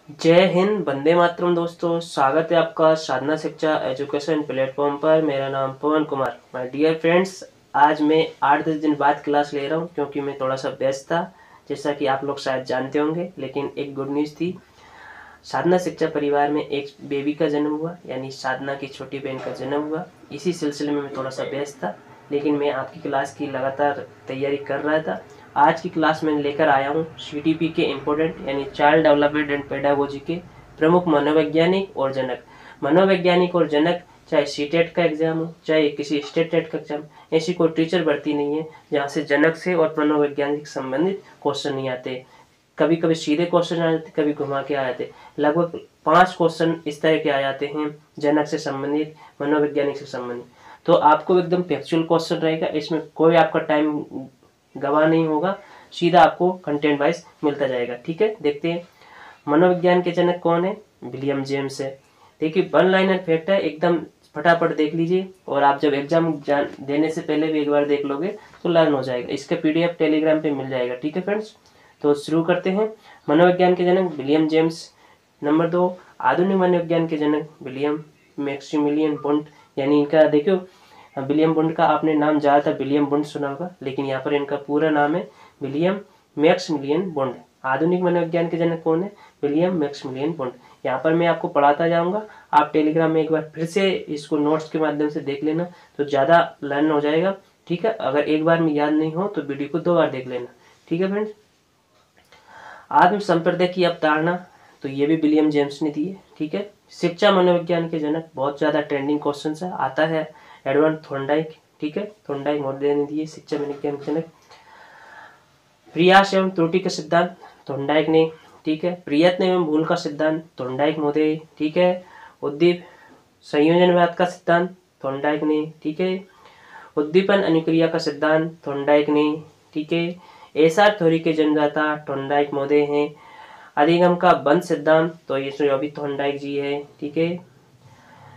जय हिंद, वंदे मातरम। दोस्तों, स्वागत है आपका साधना शिक्षा एजुकेशन प्लेटफॉर्म पर। मेरा नाम पवन कुमार। माय डियर फ्रेंड्स, आज मैं 8-10 दिन बाद क्लास ले रहा हूं क्योंकि मैं थोड़ा सा व्यस्त था, जैसा कि आप लोग शायद जानते होंगे। लेकिन एक गुड न्यूज़ थी, साधना शिक्षा परिवार में एक बेबी का जन्म हुआ, यानी साधना की छोटी बहन का जन्म हुआ। इसी सिलसिले में मैं थोड़ा सा व्यस्त था, लेकिन मैं आपकी क्लास की लगातार तैयारी कर रहा था। आज की क्लास में लेकर आया हूँ सीडीपी के इम्पोर्टेंट यानी चाइल्ड डेवलपमेंट एंड पेडागोजी के प्रमुख मनोवैज्ञानिक और जनक। मनोवैज्ञानिक और जनक, चाहे सीटेट का एग्जाम हो, चाहे किसी स्टेट टेट का एग्जाम, ऐसी कोई टीचर भर्ती नहीं है जहाँ से जनक से और मनोवैज्ञानिक संबंधित क्वेश्चन नहीं आते। कभी कभी सीधे क्वेश्चन आ जाते, कभी घुमा के आ जाते। लगभग 5 क्वेश्चन इस तरह के आ जाते हैं जनक से संबंधित, मनोवैज्ञानिक से संबंधित। तो आपको एकदम फैक्चुअल क्वेश्चन रहेगा, इसमें कोई आपका टाइम गवा नहीं होगा, सीधा आपको कंटेंट वाइज मिलता जाएगा। ठीक है, देखते हैं मनोविज्ञान के जनक कौन है। विलियम जेम्स है। देखिए, वन लाइनर फैक्ट है, एकदम फटाफट देख लीजिए, और आप जब एग्जाम देने से पहले भी एक बार देख लोगे तो लर्न हो जाएगा। इसका पीडीएफ टेलीग्राम पे मिल जाएगा। ठीक है फ्रेंड्स, तो शुरू करते हैं। मनोविज्ञान के जनक विलियम जेम्स। नंबर 2, आधुनिक मनोविज्ञान के जनक विलियम मैक्सिमिलियन वुंट। यानी इनका देखो, विलियम वुंट का आपने नाम ज़्यादातर विलियम वुंट सुना होगा, लेकिन यहाँ पर इनका पूरा नाम है विलियम मैक्सिमिलियन वुंट। आधुनिक मनोविज्ञान के जनक कौन है? William Maximilian Wundt. यहाँ पर मैं आपको पढ़ाता जाऊँगा, आप टेलीग्राम में एक बार फिर से इसको नोट्स के माध्यम से देख लेना, तो ज़्यादा लर्न हो जाएगा। ठीक है, अगर एक बार में याद नहीं हो तो वीडियो को 2 बार देख लेना। ठीक है फ्रेंड्स, आत्म संप्रदाय की अवधारणा, तो ये भी विलियम जेम्स ने दी है। ठीक है, शिक्षा मनोविज्ञान के जनक, बहुत ज्यादा ट्रेंडिंग क्वेश्चन है, आता है एडवर्ड थॉर्नडाइक। ठीक है, थॉर्नडाइक महोदय ने दिए शिक्षा मनोविज्ञान के जनक। प्रयास एवं त्रुटि का सिद्धांत थॉर्नडाइक ने। ठीक है, प्रयत्न एवं भूल का सिद्धांत थॉर्नडाइक महोदय। ठीक है, उद्दीप संयोजनवाद का सिद्धांत थॉर्नडाइक ने। ठीक है, उद्दीपन अनुक्रिया का सिद्धांत थॉर्नडाइक ने। ठीक है, एसआर थ्योरी के जन्मदाता थॉर्नडाइक महोदय हैं। अधिगम का बंध सिद्धांत, तो ये भी थॉर्नडाइक जी है। ठीक है,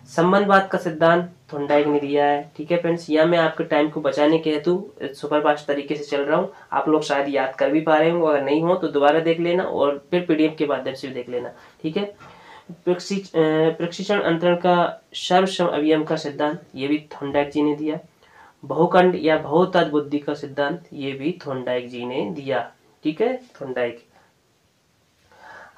संबंधवाद का सिद्धांत थॉर्नडाइक ने दिया है। ठीक है फ्रेंड्स, यहाँ मैं आपके टाइम को बचाने के हेतु सुपरफास्ट तरीके से चल रहा हूँ। आप लोग शायद याद कर भी पा रहे हो, अगर नहीं हो तो दोबारा देख लेना और फिर पीडीएफ के माध्यम से भी देख लेना। ठीक है, प्रशिक्षण अंतरण का सर्वसम अभियम का सिद्धांत, ये भी थॉर्नडाइक जी ने दिया। बहुखंड या बहुतद बुद्धि का सिद्धांत, ये भी थॉर्नडाइक जी ने दिया। ठीक है, थॉर्नडाइक।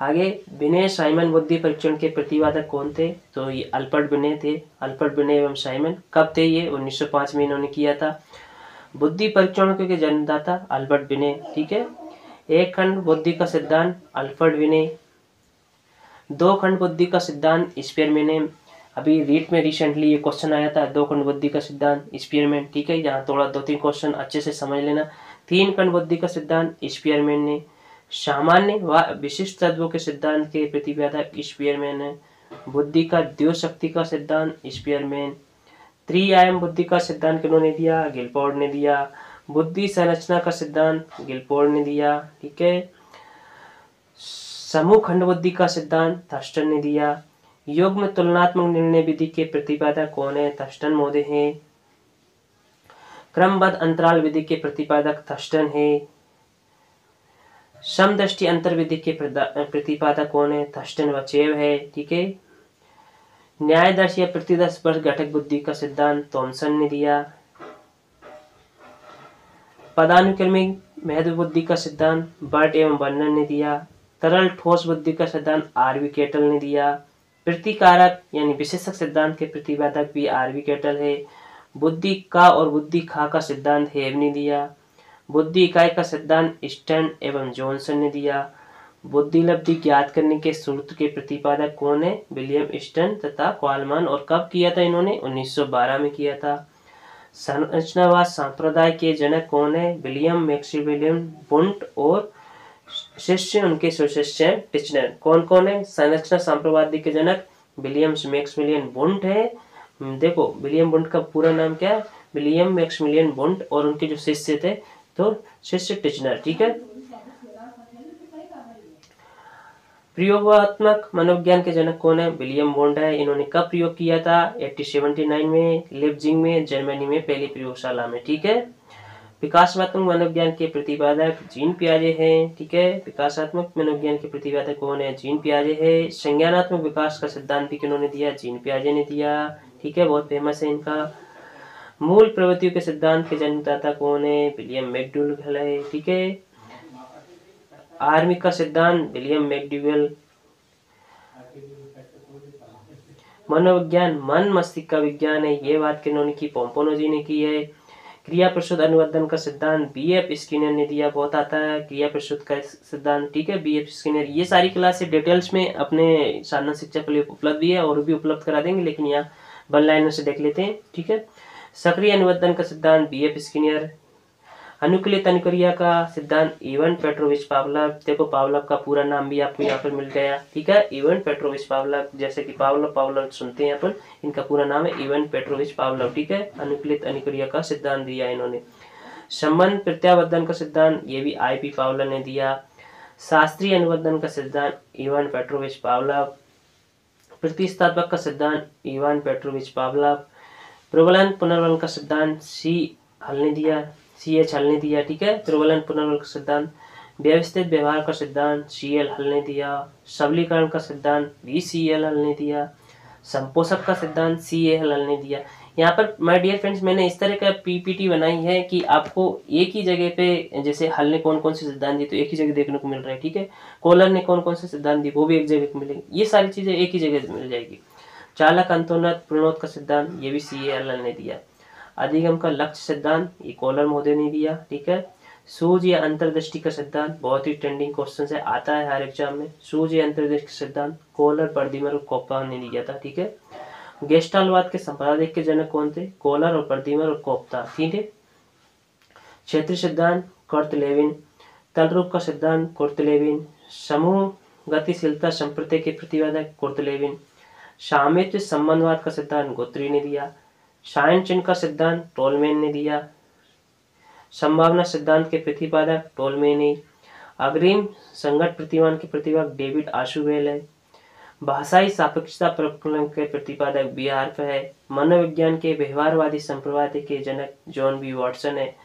आगे, विनय साइमन बुद्धि परीक्षण के प्रतिपादक कौन थे? तो ये अल्बर्ट विनय थे। अल्बर्ट विनय एवं साइमन कब थे? ये 1905 में इन्होंने किया था। बुद्धि परीक्षण के जन्मदाता अल्बर्ट विनय। ठीक है, एक खंड बुद्धि का सिद्धांत अल्बर्ट विनय। 2 खंड बुद्धि का सिद्धांत स्पीयरमैन। अभी रीट में रिसेंटली ये क्वेश्चन आया था, 2 खंड बुद्धि का सिद्धांत स्पीयरमैन। ठीक है, यहाँ थोड़ा 2-3 क्वेश्चन अच्छे से समझ लेना। 3 खंड बुद्धि का सिद्धांत स्पीयरमैन ने। सामान्य व विशिष्ट तत्वों के सिद्धांत के प्रतिपादक स्पीयरमैन है। बुद्धि का द्यो शक्ति का सिद्धांत स्पीयरमैन। त्रिआयाम बुद्धि का सिद्धांत किन्होंने दिया? गिलफोर्ड ने दिया। बुद्धि संरचना का सिद्धांत गिलफोर्ड ने दिया। ठीक है, समूह खंड बुद्धि का सिद्धांत थर्स्टन ने दिया। योग में तुलनात्मक निर्णय विधि के प्रतिपादक कौन है? थर्स्टन महोदय हैं। क्रमबद्ध अंतराल विधि के प्रतिपादक थर्स्टन है। समदृष्टि अंतर विधि के प्रतिपादक कौन है? थर्स्टन व चेव है। ठीक है, न्यायदर्श या प्रतिदर्श पर घटक बुद्धि का सिद्धांत थॉमसन ने दिया। पदानुक्रमिक महत्व बुद्धि का सिद्धांत बर्ट एवं वर्नर ने दिया। तरल ठोस बुद्धि का सिद्धांत आरवी केटल ने दिया। प्रतिकारक यानी विशेषक सिद्धांत के प्रतिपादक भी आरवी केटल है। बुद्धि का और बुद्धि खा का सिद्धांत हेब ने दिया। बुद्धि इकाई का सिद्धांत स्टर्न एवं जॉनसन ने दिया। बुद्धि लब्धि ज्ञात करने के सूत्र के प्रतिपादक कौन है? विलियम स्टर्न तथा क्वालमान। और कब किया था इन्होंने? 1912 में किया था। संरचनावाद संप्रदाय के जनक कौन है? विलियम मैक्सिमिलियन वुंट और शिष्य उनके सुशिष्य टिचनर। कौन कौन है संरचना सांप्रवादी के जनक? विलियम मैक्सिमिलियन वुंट है। देखो, विलियम वुंट का पूरा नाम क्या है? विलियम मैक्सिमिलियन वुंट, और उनके जो शिष्य थे तो शिष्य टिचनर। ठीक है, प्रयोगात्मक मनोविज्ञान के जनक कौन है? विलियम वुंट है। इन्होंने कब प्रयोग किया था? 1879 में लिप्जिंग में, जर्मनी में, पहली प्रयोगशाला में। ठीक है, विकासात्मक मनोविज्ञान के प्रतिपादक जीन पियाजे हैं। ठीक है, विकासात्मक मनोविज्ञान के प्रतिपादक कौन है? जीन पियाजे है। संज्ञानात्मक विकास का सिद्धांत भी किन्होंने दिया? जीन पियाजे ने दिया। ठीक है, बहुत फेमस है इनका। मूल प्रवृत्तियों के सिद्धांत के जन्मदाता कौन है? विलियम मैकडूगल है। ठीक है, आर्मी का सिद्धांत विलियम मैकडूगल। मनोविज्ञान मन मस्तिष्क का विज्ञान है, ये बात किन्होंने की? पोम्पोनोजी ने की है। क्रिया प्रसूत अनुवर्तन का सिद्धांत बीएफ स्किनर ने दिया। बहुत आता है क्रिया प्रसूत का सिद्धांत। ठीक है, बीएफ स्किनर। ये सारी क्लासेस डिटेल्स में अपने साधना शिक्षा के लिए उपलब्ध भी है और भी उपलब्ध करा देंगे, लेकिन यहाँ वन लाइनर से देख लेते हैं। ठीक है, सक्रिय अनुवर्तन का सिद्धांत बीएफ स्किनर। अनुकूलित अनुक्रिया का सिद्धांत इवन पेट्रोविच पावलव। देखो, पावलव का पूरा नाम भी आपको यहाँ पर मिल गया। ठीक है, इवन पेट्रोविच पावलव, जैसे कि पावलव पावलव सुनते हैं अपन, इनका पूरा नाम है इवन पेट्रोविच पावलव। ठीक है, अनुकूलित अनुक्रिया का सिद्धांत दिया इन्होंने। संबंध प्रत्यावर्तन का सिद्धांत ये भी आईपी पावलव ने दिया। शास्त्रीय अनुवर्तन का सिद्धांत इवन पेट्रोविच पावलव। प्रतिस्थापक का सिद्धांत इवान पेट्रोविच पावलव। प्रबलन पुनर्बलन का सिद्धांत CH हल ने दिया। ठीक है, प्रबलन पुनर्बल का सिद्धांत। व्यवस्थित व्यवहार का सिद्धांत CL हल ने दिया। सबलीकरण का सिद्धांत VCL हल ने दिया। संपोषक का सिद्धांत CA हल ने दिया। यहाँ पर माय डियर फ्रेंड्स, मैंने इस तरह का पीपीटी बनाई है कि आपको एक ही जगह पे, जैसे हल ने कौन कौन से सिद्धांत दिए तो एक ही जगह देखने को मिल रहा है। ठीक है, कोलर ने कौन कौन से सिद्धांत दिए वो भी एक जगह मिलेंगे। ये सारी चीजें एक ही जगह मिल जाएगी। चालक अंतोन्नत प्रणोद का सिद्धांत ये भी CA हल ने दिया। अधिगम का लक्ष्य सिद्धांत ये कोलर महोदय ने दिया। ठीक है, सूझ या अंतर्दृष्टि का सिद्धांत बहुत ही ट्रेंडिंग क्वेश्चन है, आता है हर एग्जाम में। सूझ या अंतर्दृष्टि सिद्धांत कोलर, पर्दिमर और कोप्पा ने दिया था। ठीक है, गेस्टाल्टवाद के संपादक के जनक कौन थे? कोलर और पर्दिमर और कोप्ता। ठीक है, क्षेत्रीय सिद्धांत कर्ट लेविन। तलरूप का सिद्धांत कर्ट लेविन। समूह गतिशीलता संप्रत्यय के प्रतिपादक कर्ट लेविन। सामित्व संबंधवाद का सिद्धांत गुथ्री ने दिया। साइन चिन्ह का सिद्धांत टोलमैन ने दिया। संभावना सिद्धांत के प्रतिपादक टोलमैन ने। अग्रिम संगत प्रतिमान के प्रतिपादक डेविड आशुवेल है। भाषाई सापेक्षता प्रकरण के प्रतिपादक बीआरफ है। मनोविज्ञान के व्यवहारवादी संप्रदाय के जनक जॉन बी वॉटसन है।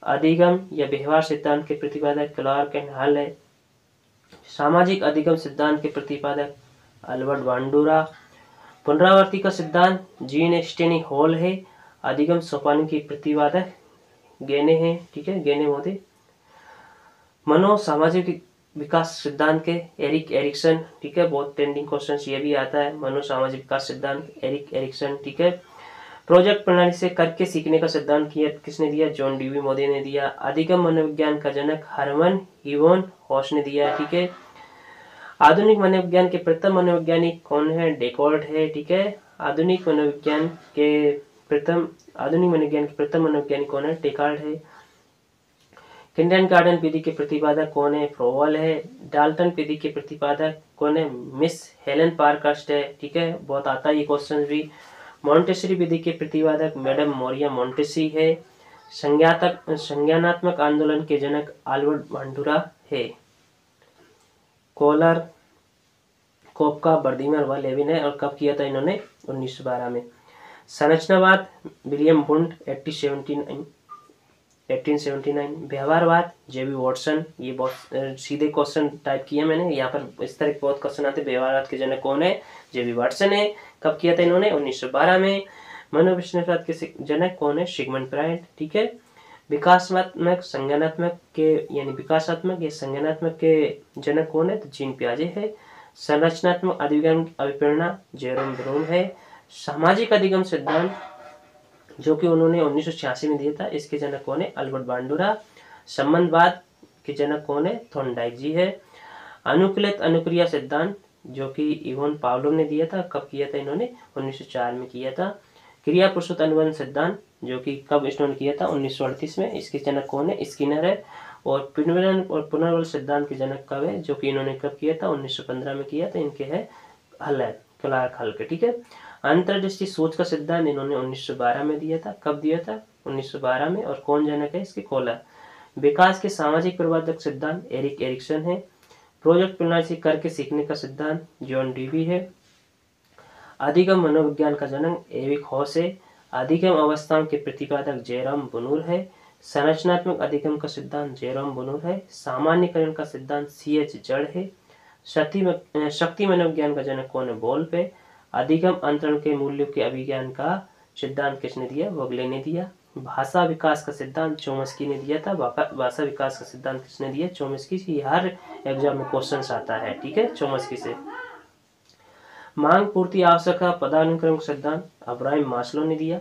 अधिगम या व्यवहार सिद्धांत के प्रतिपादक क्लार्क एंड हल है। सामाजिक अधिगम सिद्धांत के प्रतिपादक अल्बर्ट बांडुरा। पुनरावृत्ति का सिद्धांत जीन स्टेनी हॉल है। अधिगम सोपान की प्रतिपादक गेने हैं। ठीक है, गेने मोदी। मनो सामाजिक विकास सिद्धांत के एरिक एरिक्सन। ठीक है, बहुत ट्रेंडिंग क्वेश्चन ये भी आता है। मनो सामाजिक विकास सिद्धांत एरिक एरिक्सन। ठीक है, प्रोजेक्ट प्रणाली से करके सीखने का सिद्धांत किसने दिया? जॉन डीवी मोदी ने दिया। अधिगम मनोविज्ञान का जनक हरमन इवोन हॉस ने दिया। ठीक है, आधुनिक मनोविज्ञान के प्रथम मनोवैज्ञानिक कौन है? डेकार्ट है। ठीक है, आधुनिक मनोविज्ञान के प्रथम मनोवैज्ञानिक कौन है? डेकार्ट है। किंडरगार्टन विधि के प्रतिपादक कौन है? फ्रोवल है। डाल्टन विधि के प्रतिपादक कौन है? मिस हेलन पारकास्ट है। ठीक है, बहुत आता है ये क्वेश्चन भी। मॉन्टेसरी विधि के प्रतिपादक मैडम मोरिया मॉन्टेसी है। संज्ञानात्मक आंदोलन के जनक अल्बर्ट बांडुरा है। कोलर, कोपका, बर्दिमर व लेविन है। और कब किया था इन्होंने? 1912 में। संरचनावाद विलियम वुंड 1879। व्यवहारवाद जेबी वॉटसन। ये बहुत सीधे क्वेश्चन टाइप किए मैंने, यहाँ पर इस तरह के बहुत क्वेश्चन आते। व्यवहारवाद के जनक कौन है? जेबी वॉटसन है। कब किया था इन्होंने? 1912 में। मनोविश्लेषणवाद के जनक कौन है? Sigmund Freud. ठीक है, विकासात्मक संज्ञानात्मक के यानी विकासात्मक या संज्ञानात्मक के जनक कौन है? तो जीन पियाजे है। संरचनात्मक अधिगम अभिप्रेरणा जेरोम ब्रूम है। सामाजिक अधिगम सिद्धांत जो कि उन्होंने 1986 में दिया था, इसके जनक कौन है? अल्बर्ट बांडुरा। संबंधवाद के जनक कौन है? थॉर्नडाइक जी है। अनुकूलित अनुक्रिया सिद्धांत जो कि इवान पावलोव ने दिया था। कब किया था इन्होंने? 1904 में किया था। क्रिया प्रसूत अनुबंध सिद्धांत जो कि कब इन्होंने किया था? 1938 में। इसके जनक कौन है? स्किनर है। और पुनर्बल और पुनर्बल सिद्धांत के जनक कब है? जो कि इन्होंने कब किया था? 1915 में किया था। इनके है हल है, क्लार्क हल के। ठीक है, अंतर्दृष्टि सोच का सिद्धांत इन्होंने 1912 में दिया था। कब दिया था? 1912 में। और कौन जनक है इसके? कोलर। विकास के सामाजिक प्रवर्धक सिद्धांत एरिक एरिक्सन है। प्रोजेक्ट प्रणाली से करके सीखने का सिद्धांत जॉन डीवी है। अधिगम मनोविज्ञान का जनक एरिक हॉस है। अधिगम अवस्थाओं के प्रतिपादक जेरम बनूर है। संरचनात्मक अधिगम का सिद्धांत जेरोम बुनूर है। सामान्यकरण का सिद्धांत C.H. जड़ है। शक्ति मनोविज्ञान का जनक कौन है? वोल्फ है। अधिगम अंतरण के मूल्यों के अभिज्ञान का सिद्धांत किसने दिया? वोगले ने दिया। भाषा विकास का सिद्धांत चोम्स्की ने दिया था। भाषा विकास का सिद्धांत किसने दिया? चोम्स्की से। हर एग्जाम में क्वेश्चन आता है, ठीक है, चोम्स्की से। मांग पूर्ति आवश्यकता पदानुक्रम का सिद्धांत अब्राहम मास्लो ने दिया।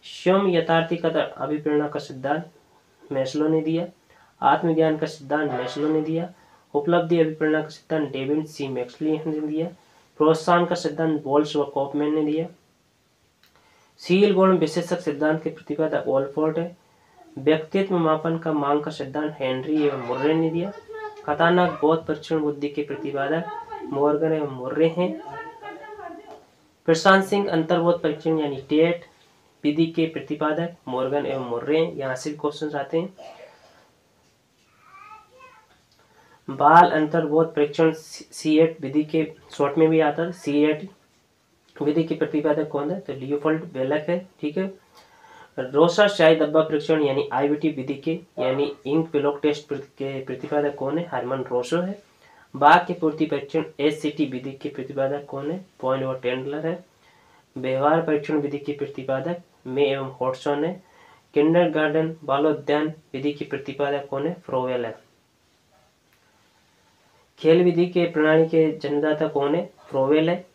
स्वयं यथार्थीकता अभिप्रेरणा का सिद्धांत मैस्लो ने दिया। आत्मज्ञान का सिद्धांत मैस्लो ने दिया। उपलब्धि अभिप्रेरणा का सिद्धांत डेविड सी मैक्सवेल ने दिया। प्रोत्साहन का सिद्धांत वोल्स व कॉपमैन ने दिया। शील गुण विशेषक सिद्धांत के प्रतिपादक वॉलफोर्ड है। व्यक्तित्व मापन का मांग का सिद्धांत हेनरी एवं मुर्रे ने दिया। कथानक बोध परीक्षण बुद्धि के प्रतिपादक मॉर्गन एवं मुर्रे हैं। प्रशांत सिंह अंतर्बोध परीक्षण यानी टेट विधि के प्रतिपादक मॉर्गन एवं मुर्रे। यहाँ से क्वेश्चन आते हैं। बाल अंतर्बोध परीक्षण C8 विधि के शॉर्ट में भी आता है। C8 विधि के प्रतिपादक कौन है? तो लियोपोल्ड बेलक है, ठीक है। रोसा शाही डब्बा परीक्षण यानी IBT विधि के यानी इंक ब्लॉक टेस्ट के प्रतिपादक कौन है? हरमन रोसो है। बाघ के पूर्ति परीक्षण SCT विधि के प्रतिपादक कौन है? पॉइंट व टेंडलर है। व्यवहार परीक्षण विधि के प्रतिपादक मे एवं हॉटसन है। किंडरगार्टन बालोद्यान विधि के प्रतिपादक कौन है? फ्रोवेल है। खेल विधि के प्रणाली के जन्मदाता कौन है? फ्रोवेल है।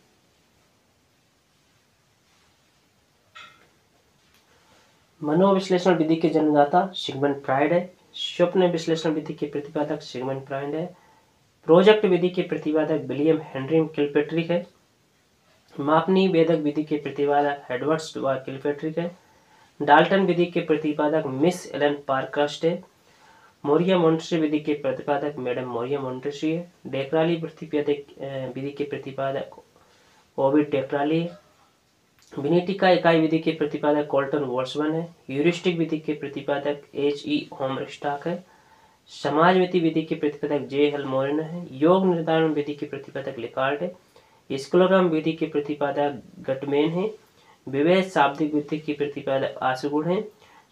मनोविश्लेषण विधि के जन्मदाता सिगमंड फ्रायड है। स्वप्न विश्लेषण विधि के प्रतिपादक सिगमंड फ्रायड है। प्रोजेक्ट विधि के प्रतिपादक विलियम हेनरी किलपेट्रिक है। मापनीय भेदक विधि के प्रतिपादक एडवर्ड्स व किलपेट्रिक है। डाल्टन विधि के प्रतिपादक मिस एलन पारकास्ट है। मोरिया मोंटेसी विधि के प्रतिपादक मैडम मोरिया मोंटेसी है। डेक्राली विधि के प्रतिपादक ओविड डेक्राली है। विनिटिका इकाई विधि के प्रतिपादक कोल्टन वॉल्समन है। ह्यूरिस्टिक विधि के प्रतिपादक H.E. होमरस्टॉक है। समाजमिति विधि के प्रतिपादक J.L. मोरिन है। योग निर्धारण विधि के प्रतिपादक लिकार्ड है। स्क्लोग्राम विधि के प्रतिपादक गटमेन है। विवेक शाब्दिक विधि के प्रतिपादक आशुगुण है।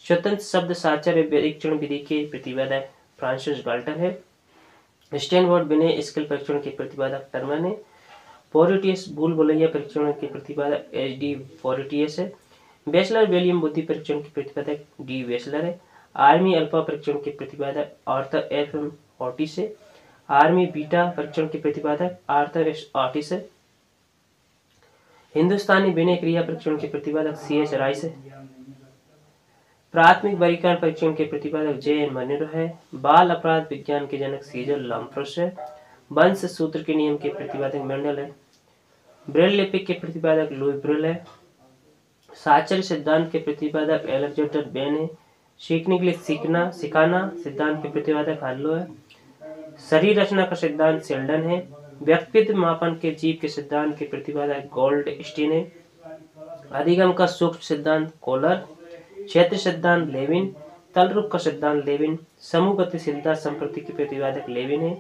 स्वतंत्र शब्द साक्षर परीक्षण विधि के प्रतिपादक फ्रांसिस गाल्टर है। स्टैनफोर्ड विनय स्किल परीक्षण के प्रतिपादक टर्मन है। पोरिटियस भूल भुलैया परीक्षण के प्रतिपादक H.D. पोरिटियस है। बैचलर विलियम बुद्धि परीक्षण के प्रतिपादक D. बैचलर है। आर्मी अल्फा परीक्षण के प्रतिपादक आर्थर F.M. ऑटिस है। आर्मी बीटा परीक्षण के प्रतिपादक आर्थर S. ऑटिस है। हिंदुस्तानी विनय क्रिया परीक्षण के प्रतिपादक C.H. राइस है। प्राथमिक वर्गीकरण परीक्षण के प्रतिपादक J.N. मनीरो है। बाल अपराध विज्ञान के जनक सीजर लॉम्फ्रोस है। वंश सूत्र के नियम के प्रतिपादक मेंडल है। ब्रेल लिपि के प्रतिपादक लुई ब्रेल है। साक्षर सिद्धांत के प्रतिपादक अलेक्जेंडर बेन है। सीखने के लिए सिखाना सिद्धांत के प्रतिपादक हार्लो है। शरीर रचना का सिद्धांत शेल्डन है। व्यक्तित्व मापन के जीव के सिद्धांत के प्रतिपादक गोल्ड स्टीन है। अधिगम का सूक्ष्म सिद्धांत कोलर। क्षेत्र सिद्धांत लेविन। तलरूप का सिद्धांत लेविन। समूह गतिशीलता संप्रति के प्रतिपादक लेविन है।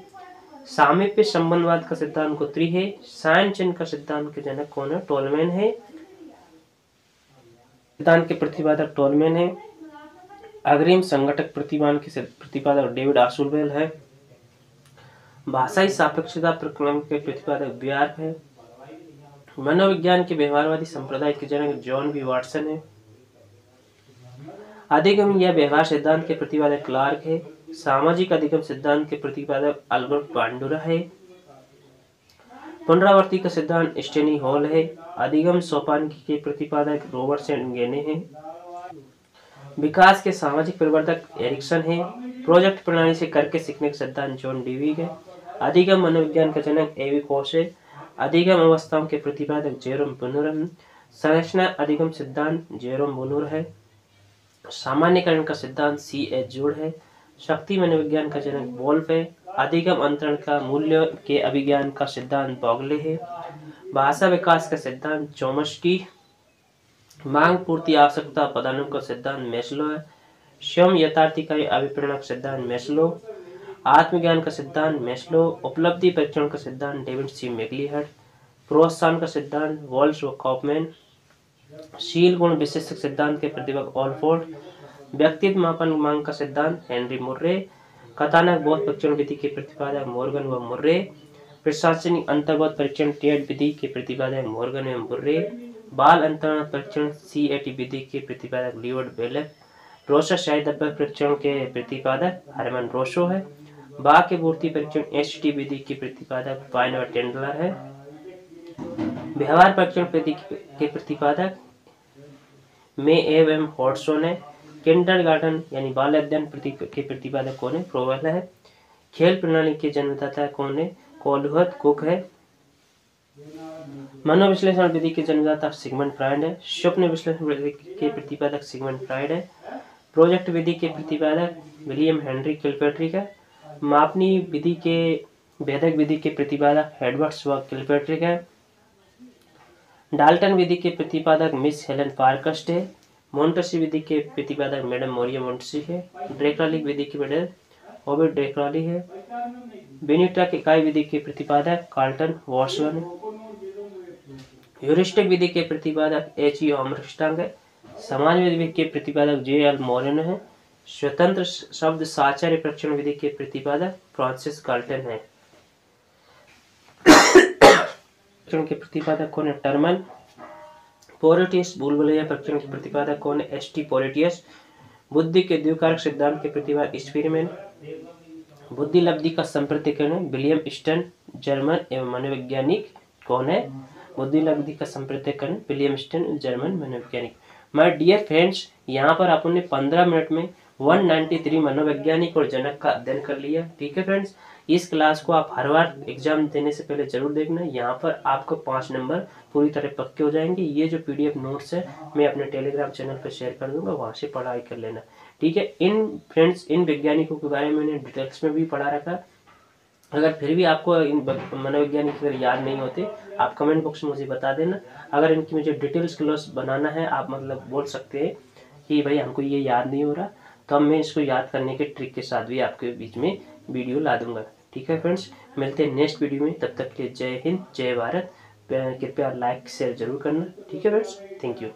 सामीप्य संबंधवाद का सिद्धांत गुथ्री है। साइन चिन्ह का सिद्धांत के जनक कौन है? टोलमैन है। सिद्धांत के प्रतिपादक टोलमैन है। अग्रिम संगठक प्रतिमान के प्रतिपादक डेविड आशुलवेल है। भाषाई सापेक्षता प्रक्रम के प्रतिपादक ब्यार्क है। मनोविज्ञान के व्यवहारवादी संप्रदाय के जनक जॉन बी वाटसन है। अधिगम या व्यवहार सिद्धांत के प्रतिपादक क्लार्क है। सामाजिक अधिगम सिद्धांत के प्रतिपादक अल्बर्ट बांडुरा है। पुनरावृत्ति का सिद्धांत स्टेनी हॉल है। अधिगम सोपान के प्रतिपादक रॉबर्ट सेंगेने हैं। विकास के सामाजिक परिवर्तक एरिक्सन है। प्रोजेक्ट प्रणाली से करके सीखने का सिद्धांत जॉन डिविग है। अधिगम मनोविज्ञान का जनक एवी कोश है। अधिगम अवस्थाओं के प्रतिपादक जेरोम बुनूर है। संरचना अधिगम सिद्धांत जेरोम बुनूर है। सामान्यकरण का सिद्धांत C.H. जुड़ है। शक्ति मनोविज्ञान का जनक वोल्फ है। अधिगम अंतरण का मूल्य के अभिज्ञान का सिद्धांत बॉगले है। भाषा विकास का सिद्धांत चोम्स्की। मांग पूर्ति आवश्यकता पदानुक्रम का सिद्धांत मैस्लो है। स्वयं यथार्थीकारी अभिप्रेरणा का सिद्धांत मैस्लो। आत्मज्ञान का सिद्धांत मैस्लो। उपलब्धि परीक्षण का सिद्धांत डेविड सी मैकलीहर्ट। प्रोत्साहन का सिद्धांत वॉल्स व कॉपमैन। शील गुण विशेषक सिद्धांत के प्रतिपादक ऑलफोर्ड। व्यक्तित्व मापन मांग का सिद्धांत हेनरी मुर्रे। कथानक बोध परीक्षण विधि के प्रतिपादक मॉर्गन व मुर्रे। प्रशासनिक अंतर्बोध परीक्षण टेड विधि के प्रतिपादक मॉर्गन एवं मुर्रे। बाल अंतरण परीक्षण CAT विधि के प्रतिपादक लियोड बेलेक। रोशा शाही दब्बक परीक्षण के प्रतिपादक हरमन रोशो है। वाक्य पूर्ति परीक्षण HT विधि के प्रतिपादक पाइन व टेंडलर है। व्यवहार परीक्षण विधि के प्रतिपादक में एवं हॉटसोन है। किंडरगार्टन यानी बाल अध्ययन के प्रतिपादक कौन है? प्रोवेल है। खेल प्रणाली के जन्मदाता कौन है? कोलहुथ कुक है। मनोविश्लेषण विधि के जन्मदाता सिगमंड फ्रायड है। स्वप्न विश्लेषण विधि के प्रतिपादक सिगमंड फ्रायड है। प्रोजेक्ट विधि के प्रतिपादक विलियम हेनरी किलपैट्रिक है। मापनी विधि के भेदक विधि के प्रतिपादक एडवर्ड्स व किलपैट्रिक है। डाल्टन विधि के प्रतिपादक मिस हेलन पार्कस्ट है। मोंटेसी विधि के प्रतिपादक मैडम मोरिया मोंटेसी है। ड्रेक्रॉली विधि के प्रतिपादक ओबे ड्रेक्रॉली है। बेनिटा के इकाई विधि के प्रतिपादक कार्लटन वॉर्सवन है। ह्यूरिस्टिक विधि के प्रतिपादक H.E. आर्मस्ट्रांग है। समाजवाद विधि के प्रतिपादक J.L. मोरेनो है। स्वतंत्र शब्द साचार्य परीक्षण विधि के प्रतिपादक फ्रांसिस गाल्टन है। के प्रतिपादक कौन है? टर्मन। पोरिटियस बुलबुलिया परीक्षण के प्रतिपादक कौन है? S.T. पोरिटियस। बुद्धि के द्विकारक सिद्धांत के प्रतिपादक स्पीरमैन। बुद्धि लब्धि का संप्रतिकरण है विलियम स्टर्न, जर्मन एवं मनोवैज्ञानिक कौन है? बुद्धि लब्धि का संप्रतिकरण विलियम स्टर्न, जर्मन मनोवैज्ञानिक। माय डियर फ्रेंड्स, यहाँ पर आपने 15 मिनट में 193 मनोवैज्ञानिक और जनक का अध्ययन कर लिया। ठीक है फ्रेंड्स, इस क्लास को आप हर बार एग्जाम देने से पहले जरूर देखना। यहाँ पर आपको 5 नंबर पूरी तरह पक्के हो जाएंगे। ये जो PDF नोट्स है मैं अपने टेलीग्राम चैनल पर शेयर कर दूंगा, वहाँ से पढ़ाई कर लेना। ठीक है, इन वैज्ञानिकों के बारे में मैंने डिटेल्स में भी पढ़ा रखा। अगर फिर भी आपको इन मनोवैज्ञानिक अगर याद नहीं होते, आप कमेंट बॉक्स में मुझे बता देना। अगर इनकी मुझे डिटेल्स क्लास बनाना है, आप मतलब बोल सकते हैं कि भाई हमको ये याद नहीं हो रहा, तो मैं इसको याद करने के ट्रिक के साथ भी आपके बीच में वीडियो ला दूंगा। ठीक है फ्रेंड्स, मिलते हैं नेक्स्ट वीडियो में। तब तक के लिए जय हिंद, जय भारत। कृपया लाइक शेयर जरूर करना। ठीक है फ्रेंड्स, थैंक यू।